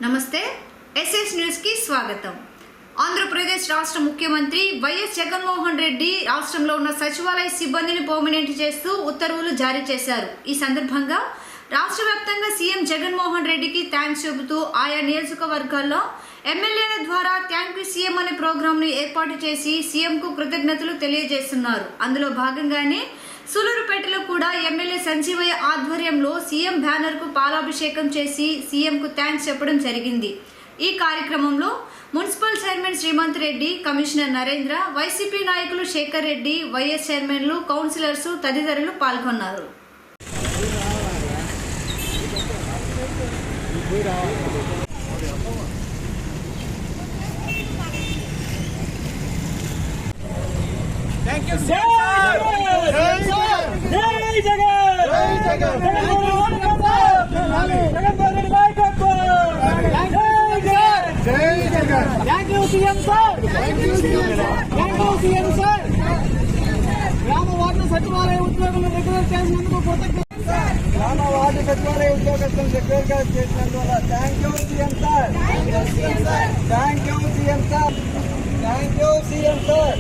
నమస్తే SS news కి స్వాగతం। ఆంధ్రప్రదేశ్ రాష్ట్ర ముఖ్యమంత్రి వైఎస్ జగన్మోహన్ రెడ్డి రాష్ట్రంలో ఉన్న సచివాలయ సిబ్బందిని పర్మనెంట్ చేస్తూ ఉత్తర్వులు జారీ చేశారు। ఈ సందర్భంగా రాష్ట్ర వ్యాప్తంగా సీఎం జగన్మోహన్ రెడ్డికి థ్యాంక్స్ చెబుతూ ఆయా నియోజకవర్గాల్లో ఎమ్మెల్యేల ద్వారా థ్యాంక్ యూ సీఎం అనే ప్రోగ్రాంను ఏర్పాటు చేసి సీఎంకు కృతజ్ఞతలు తెలియజేస్తున్నారు। అందులో భాగంగానే సూలూరుపేటలో కూడా ఎమ్మెల్యే సంజీవయ్య ఆధ్వర్యంలో సీఎం బ్యానర్కు పాలాభిషేకం చేసి సీఎంకు థ్యాంక్స్ చెప్పడం జరిగింది। ఈ కార్యక్రమంలో municipal chairman Srimanth Reddy, commissioner Narendra, YCP నాయకులు శేఖర్ రెడ్డి, వైఎస్ చైర్మన్లు, కౌన్సిలర్స్ తదితరులు పాల్గొన్నారు। Thank you, sir. Jai Jagan. Jai Jagan. Jai Jagan. Thank you, CM sir. Thank you, CM sir. Thank you, CM sir. గ్రామ వార్డు సచివాలయ ఉద్యోగులు రెగ్యులర్ చేసినందుకు కృతజ్ఞతలు। గ్రామ వార్డు సచివాలయ ఉద్యోగస్తులు రెగ్యులర్ గా చేసినందువల్ల thank you CM sir. Thank you CM sir. Thank you CM sir.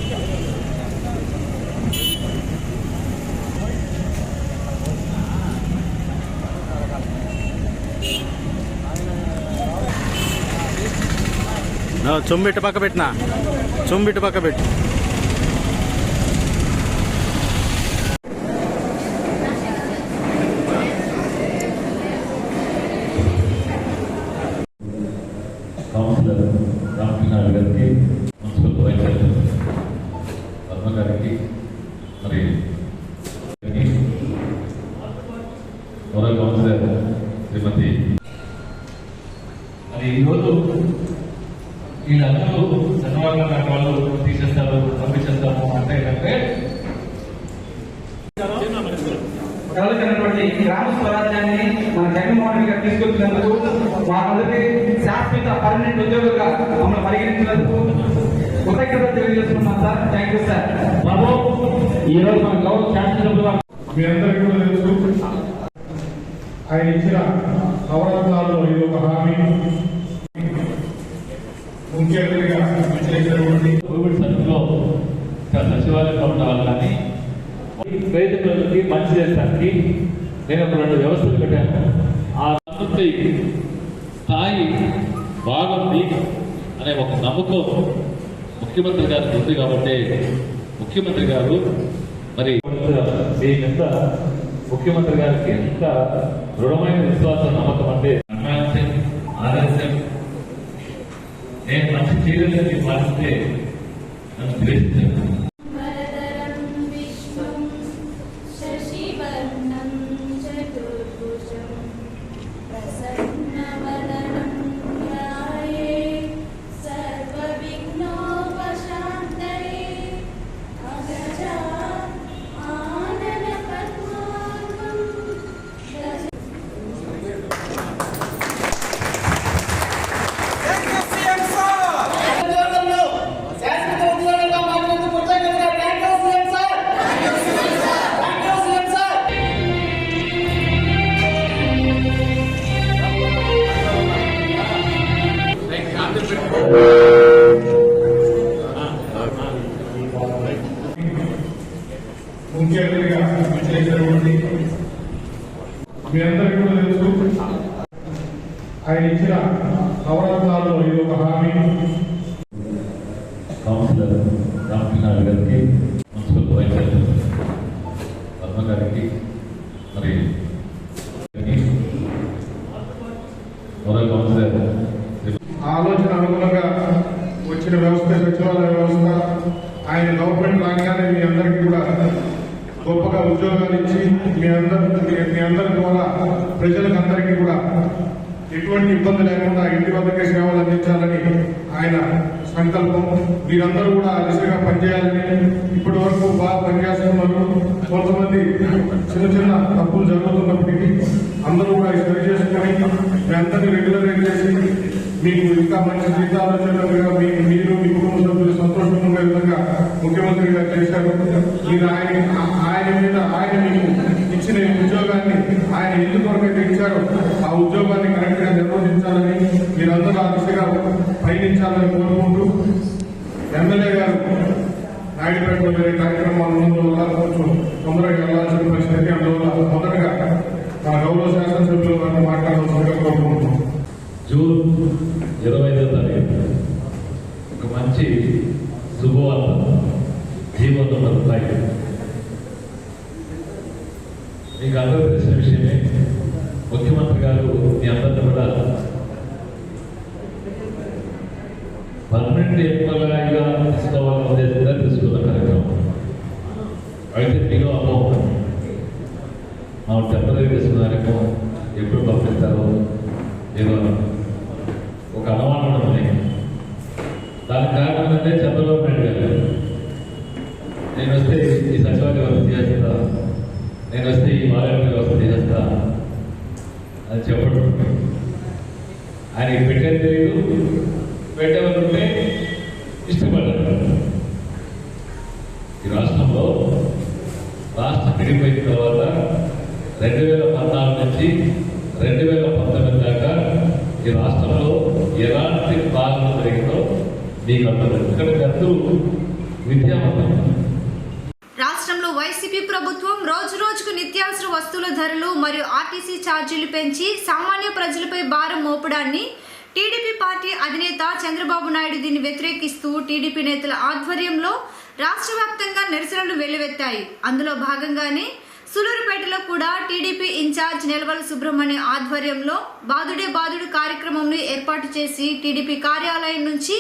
చుంబిట్టు పక్క పెట్టినా, చుంబిట్టు పక్క పెట్టు। కౌన్సిలర్ రామకృష్ణ గారికి, మున్సిపల్ వైస్ చైర్మన్ పద్మ గారికి, మరి మరో కౌన్సిలర్ శ్రీమతి మరి ఈరోజు వీళ్ళందరూ చంద్రబాబు గారి వాళ్ళు తీసేస్తారు, పంపించేస్తాము అంటే కలగనటువంటి గ్రామ స్వరాజ్యాన్ని మన జగన్మోహన్ రెడ్డి గారు తీసుకొచ్చినందుకు వాళ్ళందరికీ శాశ్వత పర్మనెంట్ ఉద్యోగులుగా మమ్మల్ని పరిగణించినందుకు కృతజ్ఞతలు తెలియజేస్తున్నాం సార్। Thank you sir. బాబు ఈ రోజు మన గౌరవ శాసనసభ్యులు మీ అందరికీ కూడా తెలుసు, ఆయన ఇచ్చిన నవరత్నాల్లో ఇది ఒక హామీ। ముఖ్య అతిథిగా చేసినటువంటి కోవిడ్ సమయంలో సచివాలయంలో ఉన్న వాళ్ళు కానీ రైతులకి మంచి చేసడానికి నేను ఒక 2 వ్యవస్థలు పెట్టాను। ఆ సంతృప్తి స్థాయి బాగుంది అనే ఒక నమ్మకం ముఖ్యమంత్రి గారికి ఉంది కాబట్టి ముఖ్యమంత్రి గారు మరి దీనింత ముఖ్యమంత్రి గారికి ఎంత దృఢమైన విశ్వాసం, నమ్మకం అంటే ఆలస్యం నేను మంచి చర్యలని పాటిస్తే నన్ను ద్వేషించాను। ముఖ్య అతిథిగా చేసినటువంటి మీ అందరికీ కూడా తెలుసు, ఆయన ఇచ్చిన నవరత్నాల్లో ఇది ఒక హామీ। కౌన్సిలర్ రామకృష్ణ గారికి, మున్సిపల్ వైస్ చైర్మన్ పద్మ గారికి, మరి మరో కౌన్సిలర్ ఆలోచన అనుగుణంగా వచ్చిన వ్యవస్థ సచివాలయ వ్యవస్థ। ఆయన గవర్నమెంట్ రాగానే మీ అందరికీ కూడా గొప్పగా ఉద్యోగాలు ఇచ్చి మీ అందరి ద్వారా ప్రజలకు అందరికీ కూడా ఎటువంటి ఇబ్బంది లేకుండా ఇంటి వద్దకే సేవలు అందించాలని ఆయన సంకల్పం। మీరందరూ కూడా ఆ దిశగా పనిచేయాలని ఇప్పటి వరకు బాగా పనిచేస్తున్నారు। కొంతమంది చిన్న చిన్న తప్పులు జరుగుతున్నప్పటికీ అందరూ కూడా సరి చేసుకుని మీ అందరినీ రెగ్యులర్ చేసి మీకు ఇంకా మంచి జీతాలోచనలుగా మీరు మీ కుటుంబ సభ్యులు సంతోషంగా ఉండే విధంగా ముఖ్యమంత్రి గారు చేశారు। మీరు ఆయన మీద ఆయన మీకు ఇచ్చిన ఉద్యోగాన్ని ఆయన ఎందుకు వరకైతే ఇచ్చారో ఆ ఉద్యోగాన్ని కరెక్ట్ గా నిర్వహించాలని మీరందరూ ఆ దిశగా పయనించాలని కోరుకుంటూ ఎమ్మెల్యే గారు నాయుడుపేటలో వేరే కార్యక్రమాలు ఉన్నందువల్ల కొంచెం తొందరగా వెళ్లాల్సిన పరిస్థితి. అందువల్ల మొదటగా మన గౌరవ శాసనసభ్యులు గారిని మాట్లాడాల్సిందిగా కోరుకుంటున్నాం. జూన్ 25వ తారీఖు ఒక మంచి శుభవార్త జీవోతో మొదలయ్యి మీకు అందరూ తెలిసిన విషయమే. ముఖ్యమంత్రి గారు మీ అందరినీ కూడా పర్మనెంట్ ఎంప్లాయీగా తీసుకోవాలనే ఉద్దేశంగా తీసుకున్న కార్యక్రమం. అయితే మీకు అమౌంట్ టెంపరీ తీసుకున్న కార్యక్రమం ఎప్పుడు పంపిస్తారో ఏదో ఒక అనుమానం ఉంది. దానికి కారణం ఏంటంటే చంద్రబాబు నాయుడు గారు నేను వస్తే ఈ సచివాలయ వ్యవస్థ చేస్తా, నేను వస్తే ఈ వాలంటీర్ వ్యవస్థ చేస్తా అని చెప్పడం. ఆయనకి పెట్టేది తెలియదు, పెట్టేవాళ్ళంటే ఇష్టపడ్డారు. ఈ రాష్ట్రంలో రాష్ట్రం విడిపోయిన తర్వాత 2014 నుంచి 2019 దాకా ఈ రాష్ట్రంలో ఎలాంటి పాలన జరిగిందో మీకు అర్థం. ఇక్కడ గతులు విద్యావంతం. రాష్ట్రంలో వైసీపీ ప్రభుత్వం రోజు రోజుకు నిత్యావసర వస్తువుల ధరలు మరియు ఆర్టీసీ ఛార్జీలు పెంచి సామాన్య ప్రజలపై భారం మోపడాన్ని టీడీపీ పార్టీ అధినేత చంద్రబాబు నాయుడు దీన్ని వ్యతిరేకిస్తూ టీడీపీ నేతల ఆధ్వర్యంలో రాష్ట్ర వ్యాప్తంగా నిరసనలు వెల్లువెత్తాయి. అందులో భాగంగానే సూలూరుపేటలో కూడా టీడీపీ ఇన్ఛార్జ్ నెలవల సుబ్రహ్మణ్య ఆధ్వర్యంలో బాదుడే బాదుడు కార్యక్రమంను ఏర్పాటు చేసి టీడీపీ కార్యాలయం నుంచి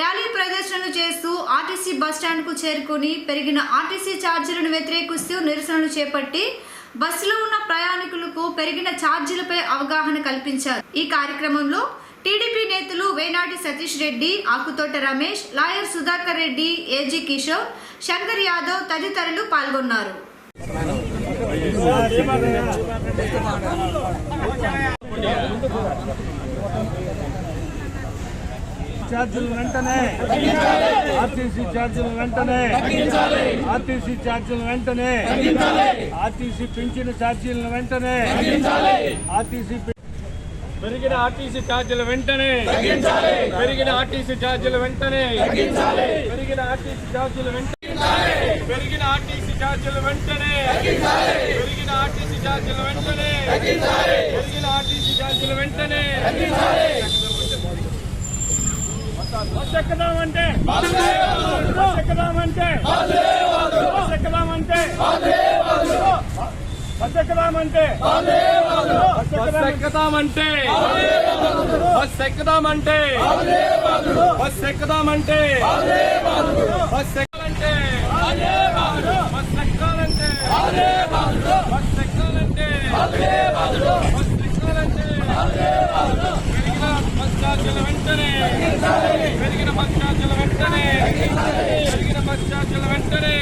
ర్యాలీ ప్రదర్శనలు చేస్తూ ఆర్టీసీ బస్టాండ్కు చేరుకుని పెరిగిన ఆర్టీసీ ఛార్జీలను వ్యతిరేకిస్తూ నిరసనలు చేపట్టి బస్సులో ఉన్న ప్రయాణికులకు పెరిగిన ఛార్జీలపై అవగాహన కల్పించారు. ఈ కార్యక్రమంలో టీడీపీ నేతలు వేనాటి సతీష్ రెడ్డి, ఆకుతోట రమేష్, లాయర్ సుధాకర్ రెడ్డి, ఏజీ కిషోర్, శంకర్ యాదవ్ తదితరులు పాల్గొన్నారు. ఛార్జీలు వెంటనే ఆర్టీసీ ఛార్జీలు వెంటనే ఆర్టీసీ ఛార్జీలు వెంటనే ఆర్టీసీ పెంచిన ఛార్జీలను వెంటనే ఆర్టీసీ పెరిగిన ఆర్టీసీ ఛార్జీల వెంటనే పెరిగిన ఆర్టీసీ ఛార్జీల వెంటనే పెరిగిన ఆర్టీసీ ఛార్జీల వెంటనే పెరిగిన ఆర్టీసీ ఛార్జీల వెంటనే పెరిగిన ఆర్టీసీ ఛార్జీల వెంటనే పెరిగిన ఆర్టీసీ ఛార్జీల వెంటనే బస్ ఎక్కదామంటే బస్ ఎక్కదామంటే బస్ ఎక్కదామంటే బస్ ఎక్కదామంటే బస్ ఎక్కదామంటే బస్ ఎక్కదామంటే బస్ ఎక్కదామంటే బస్ ఎక్కాలంటే బస్ ఎక్కాలంటే బస్ ఎక్కాలంటే బస్ ఎక్కాలంటే పెరిగిన బస్ ఛార్జీల వెంటనే పెరిగిన బస్ ఛార్జీల వెంటనే పెరిగిన బస్ ఛార్జీల వెంటనే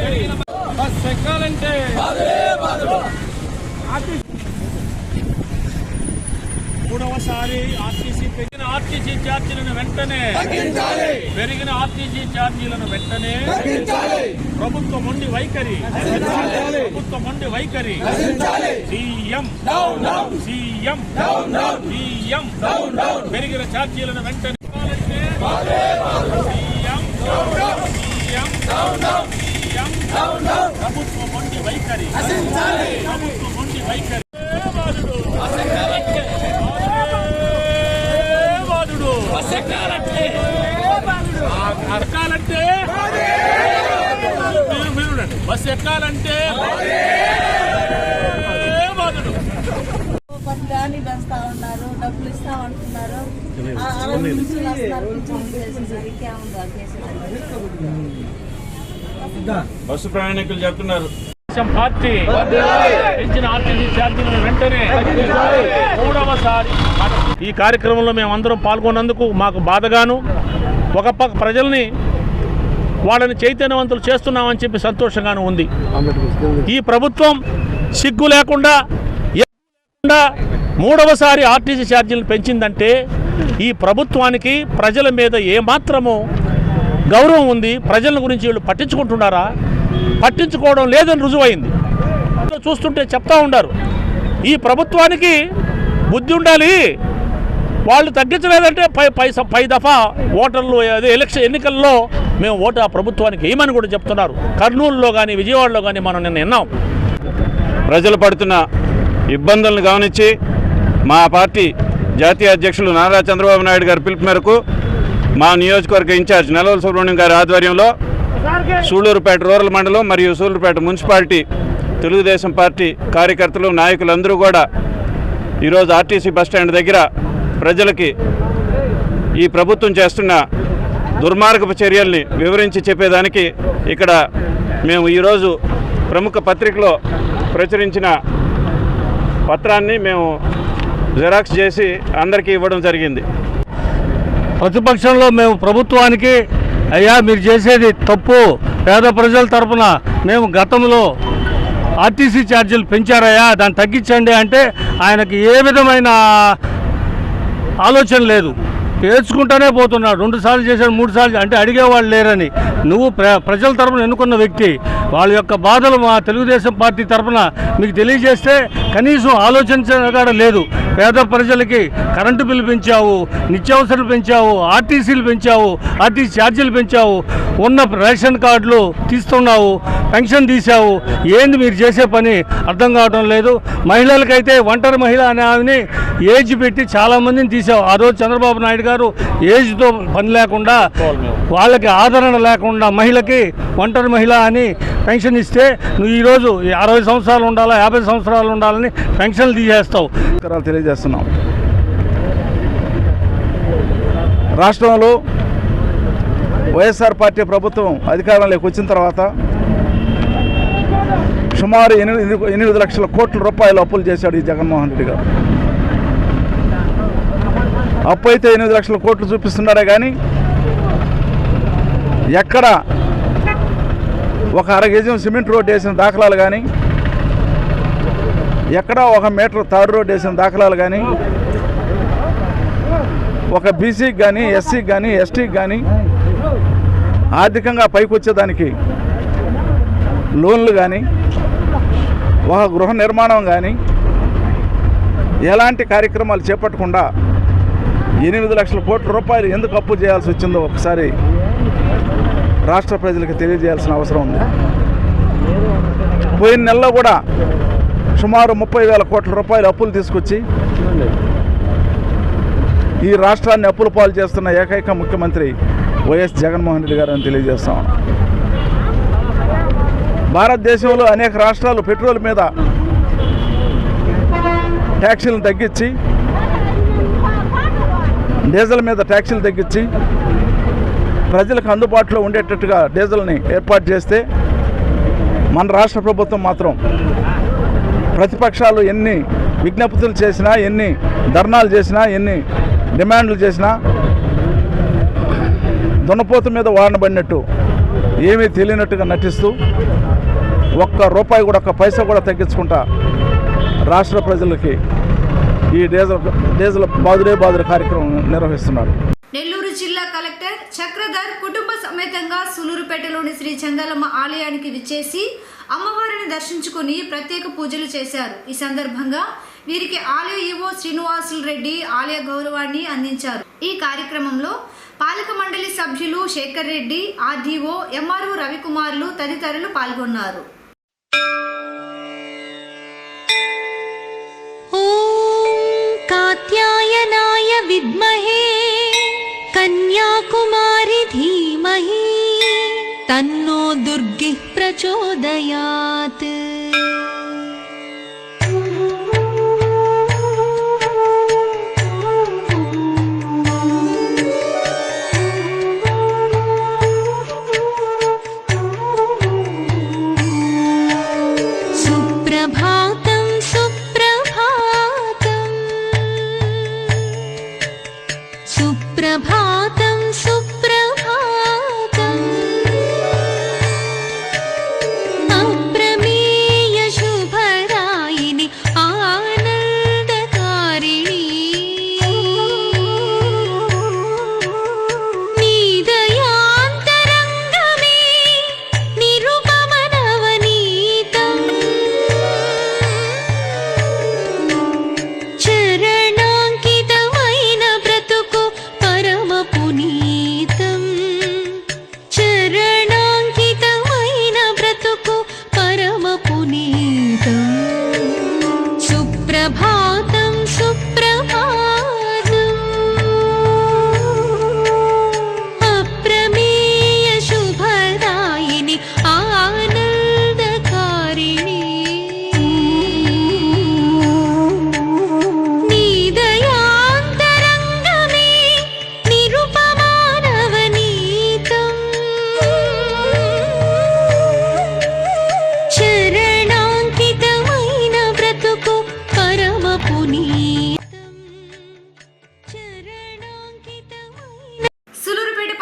పెరిగిన బస్ ఎక్కాలంటే మూడవసారి ఆర్టీసీ పెరిగిన ఆర్టీసీ ఛార్జీలను వెంటనే పెరిగిన ఆర్టీసీ ఛార్జీలను వెంటనే ప్రభుత్వం ఉండి వైఖరి ప్రభుత్వం ఉండి వైఖరి సీఎం సీఎం సీఎం పెరిగిన ఛార్జీలను వెంటనే సీఎం సీఎం సీఎం ప్రభుత్వం ఉండి వైఖరి ప్రభుత్వం ఉండి వైఖరి అరకాలంటే మీరు బస్ ఎక్కాలంటే పత్రాన్ని పెంచుతా ఉన్నారు, డబ్బులు ఇస్తామంటున్నారు. బస్సు ప్రయాణికులు చెప్తున్నారు పార్టీ పెంచిన ఆర్టీసీ ఛార్జీలను వెంటనే మూడవసారి. ఈ కార్యక్రమంలో మేమందరం పాల్గొన్నందుకు మాకు బాధగాను, ఒక పక్క ప్రజల్ని వాళ్ళని చైతన్యవంతులు చేస్తున్నామని చెప్పి సంతోషంగాను ఉంది. ఈ ప్రభుత్వం సిగ్గు లేకుండా మూడవసారి ఆర్టీసీ ఛార్జీలను పెంచిందంటే ఈ ప్రభుత్వానికి ప్రజల మీద ఏమాత్రమో గౌరవం ఉంది. ప్రజల గురించి వీళ్ళు పట్టించుకుంటున్నారా? పట్టించుకోవడం లేదని రుజువైంది. చూస్తుంటే చెప్తా ఉండారు, ఈ ప్రభుత్వానికి బుద్ధి ఉండాలి, వాళ్ళు తగ్గించలేదంటే పై దఫా ఓటర్లు అదే ఎన్నికల్లో మేము ఓటు ఆ ప్రభుత్వానికి వేయమని కూడా చెప్తున్నారు. కర్నూలులో కానీ విజయవాడలో కానీ మనం నిన్న విన్నాం. ప్రజలు పడుతున్న ఇబ్బందులను గమనించి మా పార్టీ జాతీయ అధ్యక్షులు నారా చంద్రబాబు నాయుడు గారి పిలుపు మేరకు మా నియోజకవర్గ ఇన్ఛార్జ్ నెలవల సుబ్రహ్మణ్యం గారి ఆధ్వర్యంలో సూళ్లూరుపేట రూరల్ మండలం మరియు సూళ్లూరుపేట మున్సిపాలిటీ తెలుగుదేశం పార్టీ కార్యకర్తలు నాయకులందరూ కూడా ఈరోజు ఆర్టీసీ బస్టాండ్ దగ్గర ప్రజలకి ఈ ప్రభుత్వం చేస్తున్న దుర్మార్గపు చర్యల్ని వివరించి చెప్పేదానికి ఇక్కడ మేము ఈరోజు ప్రముఖ పత్రికలో ప్రచురించిన పత్రాన్ని మేము జెరాక్స్ చేసి అందరికీ ఇవ్వడం జరిగింది. ప్రతిపక్షంలో మేము ప్రభుత్వానికి అయ్యా మీరు చేసేది తప్పు, పేద ప్రజల తరఫున మేము గతంలో ఆర్టీసీ ఛార్జీలు పెంచారయ్యా దాన్ని తగ్గించండి అంటే ఆయనకి ఏ విధమైన ఆలోచన లేదు. పేర్చుకుంటూనే పోతున్నాడు. 2 సార్లు చేశాడు, 3 సార్లు అంటే అడిగేవాళ్ళు లేరని. నువ్వు ప్రజల తరఫున ఎన్నుకున్న వ్యక్తి, వాళ్ళ యొక్క బాధలు మా తెలుగుదేశం పార్టీ తరఫున మీకు తెలియజేస్తే కనీసం ఆలోచించడం లేదు. పేద ప్రజలకి కరెంటు బిల్లు పెంచావు, నిత్యావసరాలు పెంచావు, ఆర్టీసీలు పెంచావు, ఆర్టీసీ ఛార్జీలు పెంచావు, ఉన్న రేషన్ కార్డులు తీస్తున్నావు, పెన్షన్ తీసావు. ఏంది మీరు చేసే పని అర్థం కావడం లేదు. మహిళలకైతే ఒంటరి మహిళ అనే ఆమెని ఏజ్ పెట్టి చాలామందిని తీసావు. ఆ రోజు చంద్రబాబు నాయుడు గారు ఏజ్తో పని లేకుండా వాళ్ళకి ఆదరణ లేకుండా మహిళకి ఒంటరి మహిళ అని పెన్షన్ ఇస్తే నువ్వు ఈరోజు 60 సంవత్సరాలు ఉండాలా 50 సంవత్సరాలు ఉండాలని పెన్షన్లు తీసేస్తావు. తెలియజేస్తున్నాం. రాష్ట్రంలో వైఎస్ఆర్ పార్టీ ప్రభుత్వం అధికారంలోకి వచ్చిన తర్వాత సుమారు 8 లక్షల కోట్ల రూపాయలు అప్పులు చేశాడు ఈ జగన్మోహన్ రెడ్డి గారు. అప్పు అయితే 8 లక్షల కోట్లు చూపిస్తున్నారే కానీ ఎక్కడ ఒక 1/2 గజం సిమెంట్ రోడ్డు వేసిన దాఖలాలు కానీ, ఎక్కడ 1 మీటర్ తాడు రోడ్డు వేసిన దాఖలాలు కానీ, ఒక బీసీకి కానీ ఎస్సీకి కానీ ఎస్టీకి కానీ ఆర్థికంగా పైకి వచ్చేదానికి లోన్లు కానీ, ఒక గృహ నిర్మాణం కానీ ఎలాంటి కార్యక్రమాలు చేపట్టకుండా 8 లక్షల కోట్ల రూపాయలు ఎందుకు అప్పు చేయాల్సి వచ్చిందో ఒకసారి రాష్ట్ర ప్రజలకు తెలియజేయాల్సిన అవసరం ఉంది. పోయిన నెలలో కూడా సుమారు 30,000 కోట్ల రూపాయలు అప్పులు తీసుకొచ్చి ఈ రాష్ట్రాన్ని అప్పుల పాలు చేస్తున్న ఏకైక ముఖ్యమంత్రి వైఎస్ జగన్మోహన్ రెడ్డి గారు అని తెలియజేస్తాం. భారతదేశంలో అనేక రాష్ట్రాలు పెట్రోల్ మీద ట్యాక్సీలను తగ్గించి, డీజిల్ మీద ట్యాక్సీలు తగ్గించి ప్రజలకు అందుబాటులో ఉండేటట్టుగా డీజిల్ని ఏర్పాటు చేస్తే మన రాష్ట్ర ప్రభుత్వం మాత్రం ప్రతిపక్షాలు ఎన్ని విజ్ఞప్తులు చేసినా, ఎన్ని ధర్నాలు చేసినా, ఎన్ని డిమాండ్లు చేసినా దున్నపోతు మీద వాడనబడినట్టు ఏమీ తెలియనట్టుగా నటిస్తూ ఒక్క పైసా కూడా తగ్గించుకుంటా రాష్ట్ర ప్రజలకి ఈ డీజిల్ బాదుడే కార్యక్రమం నిర్వహిస్తున్నారు. నెల్లూరు జిల్లా కలెక్టర్ చక్రధర్ కుటుంబ సమేతంగా సూలూరుపేటలోని శ్రీ చంగాలమ్మ ఆలయానికి విచ్చేసి అమ్మవారిని దర్శించుకుని ప్రత్యేక పూజలు చేశారు. ఈ సందర్భంగా వీరికి ఆలయ ఈవో శ్రీనివాసులు రెడ్డి ఆలయ గౌరవాన్ని అందించారు. ఈ కార్యక్రమంలో పాలక మండలి సభ్యులు శేఖర్ రెడ్డి, ఆర్డీఓ, ఎంఆర్ఓ రవికుమార్లు తదితరులు పాల్గొన్నారు. कात्यायनाय विद्महे कन्याकुमारी धीमहि तन्नो दुर्गिः प्रचोदयात्। सुप्रभातं सुप्रभातम् अप्रमेय शुभदायिनि आनन्दकारिणी नीदयान्तरङ्गमे निरुपमनवनीतम् चरणाङ्कितమైన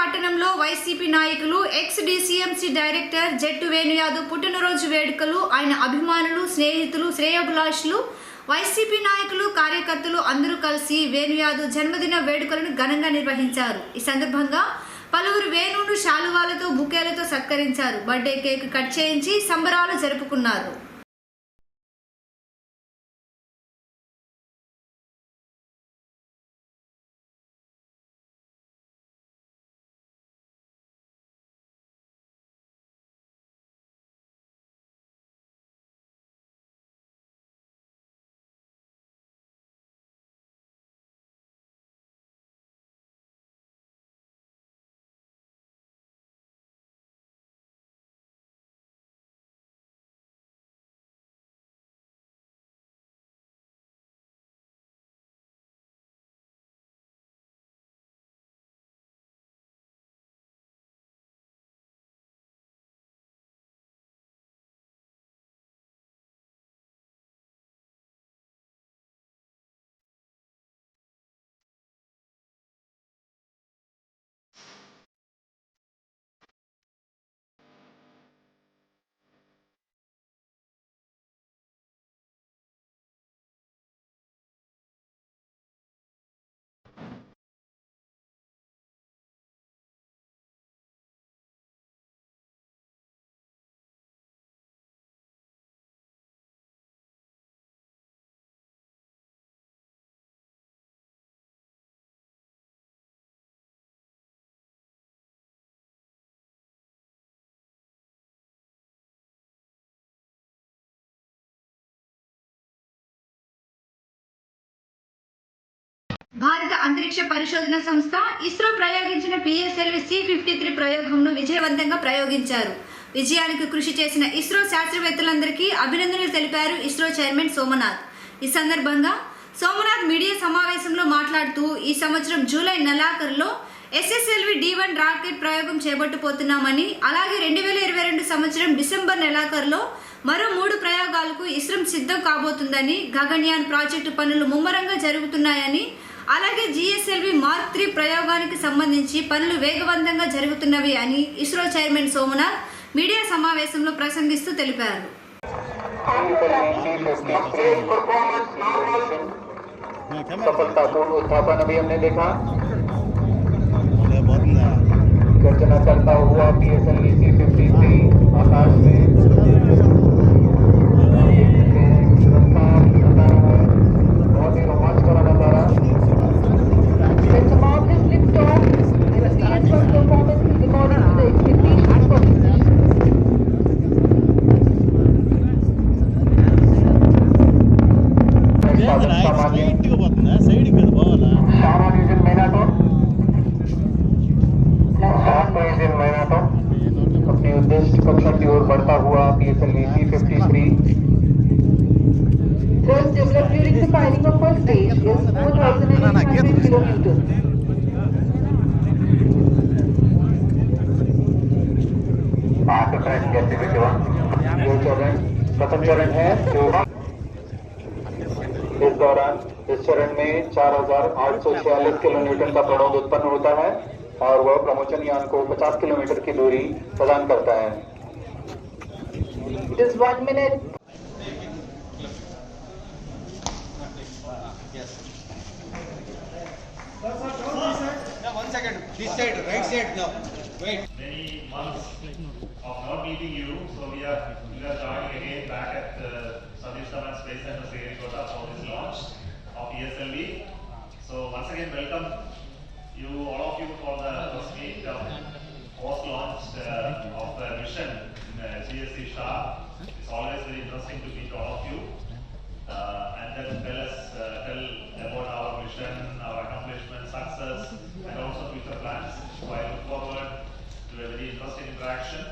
పట్టణంలో వైసీపీ నాయకులు ఎక్స్ డిసిఎంసి డైరెక్టర్ జట్టు వేణుయాదవ్ పుట్టినరోజు వేడుకలు ఆయన అభిమానులు, స్నేహితులు, శ్రేయోభిలాషులు, వైసీపీ నాయకులు, కార్యకర్తలు అందరూ కలిసి వేణుయాదవ్ జన్మదిన వేడుకలను ఘనంగా నిర్వహించారు. ఈ సందర్భంగా పలువురు వేణును శాలువాలతో, బుకేలతో సత్కరించారు. బర్త్డే కేక్ కట్ చేయించి సంబరాలు జరుపుకున్నారు. భారత అంతరిక్ష పరిశోధన సంస్థ ఇస్రో ప్రయోగించిన పిఎస్ఎల్వి C-53 ప్రయోగంను విజయవంతంగా ప్రయోగించారు. విజయానికి కృషి చేసిన ఇస్రో శాస్త్రవేత్తలందరికీ అభినందనలు తెలిపారు ఇస్రో చైర్మన్ సోమనాథ్. ఈ సందర్భంగా సోమనాథ్ మీడియా సమావేశంలో మాట్లాడుతూ ఈ సంవత్సరం జూలై నెలాఖరులో SSLV D1 రాకెట్ ప్రయోగం చేపట్టబోతున్నామని, అలాగే 2022 సంవత్సరం డిసెంబర్ నెలాఖరులో మరో 3 ప్రయోగాలకు ఇస్రో సిద్ధం కాబోతుందని, గగన్యాన్ ప్రాజెక్టు పనులు ముమ్మరంగా జరుగుతున్నాయని, అలాగే GSLV Mark 3 ప్రయోగానికి సంబంధించి పనులు వేగవంతంగా జరుగుతున్నవి అని ఇస్రో చైర్మన్ సోమనాథ్ మీడియా సమావేశంలో ప్రసంగిస్తూ తెలిపారు. सफलतापूर्ण उत्थापन अभी हमने देखा। गर्जना करता हुआ PSLV C-53 आकाश में बहुत ही रोमांच भरा नजारा। अपनी उद्देश्य कक्षा की ओर बढ़ता हुआ PSLV C-53 thrust developed during the firing of first stage is 4,800 kilometers. After tracking activity 1, ये चरण प्रथम चरण है जो इस दौरान इस चरण में 4,846 किलोन्यूटन का प्रणोद उत्पन्न होता है और वह प्रमोचन यान को 50 किलोमीटर की दूरी प्रदान करता है। It is 1 minute. One second. This side, right side now. Wait. Many months of not meeting you, so we are joining again back at Satish Dhawan Space Center, Sriharikota for this launch of PSLV. So once again, welcome you, all of you, for the first meet of post-launch of the mission in GSC Shah. It's always very interesting to meet all of you and then tell about our mission, our accomplishments, success, and also future plans. So I look forward to a very interesting interaction.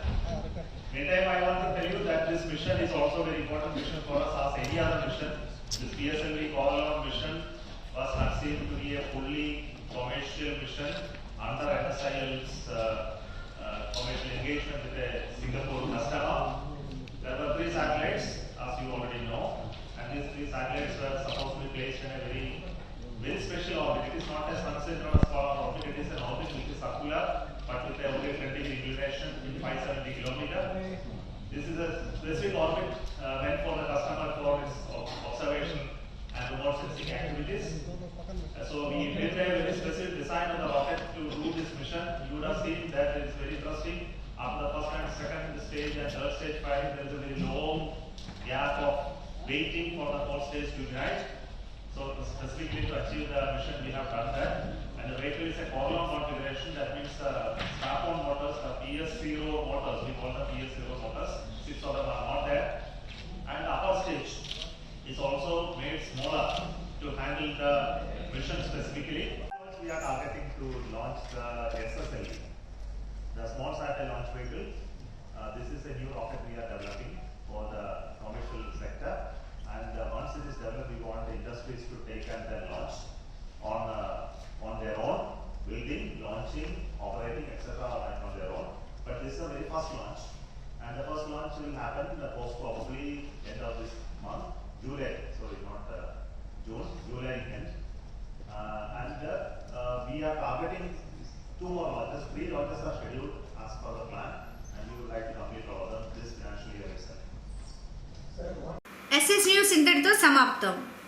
Meantime, I want to tell you that this mission is also a very important mission for us as any other mission. This PSLV call-along mission was conceived to be a fully commercial mission under NSIL's commercial engagement with a Singapore customer. There were 3 satellites, as you already know, and these 3 satellites were supposed to be placed in a very special orbit. It is not a sun-synchronous orbit, it is an orbit which is circular is a specific orbit meant for the customer for his observation and remote sensing activities. So we prepared a very specific design of the rocket to do this mission. You would have seen that it's very interesting. After the first and second stage and third stage firing, there is a very long gap of waiting for the fourth stage to ignite. So specifically to achieve the mission, we have done that. And the vehicle is a column configuration. That means the strap-on motors, the PS0 motors, we call them PS0 motors. 6 of them are not there. And the upper stage is also made smaller to handle the mission specifically. We are targeting to launch the SSLV, the small satellite launch vehicle. This is a new rocket we are developing for the commercial sector. And once it is developed, we want the industries to take and then launch on their own, building, launching, operating, etc. on their own. But this is a very first launch, and the first launch will happen in the post probably end of this month, July. Sorry, not June, July end. And we are targeting 2 more launches. 3 launches are scheduled as per the plan, and we would like to complete all of them this financial year itself. SS news ఇంతటితో సమాప్తం.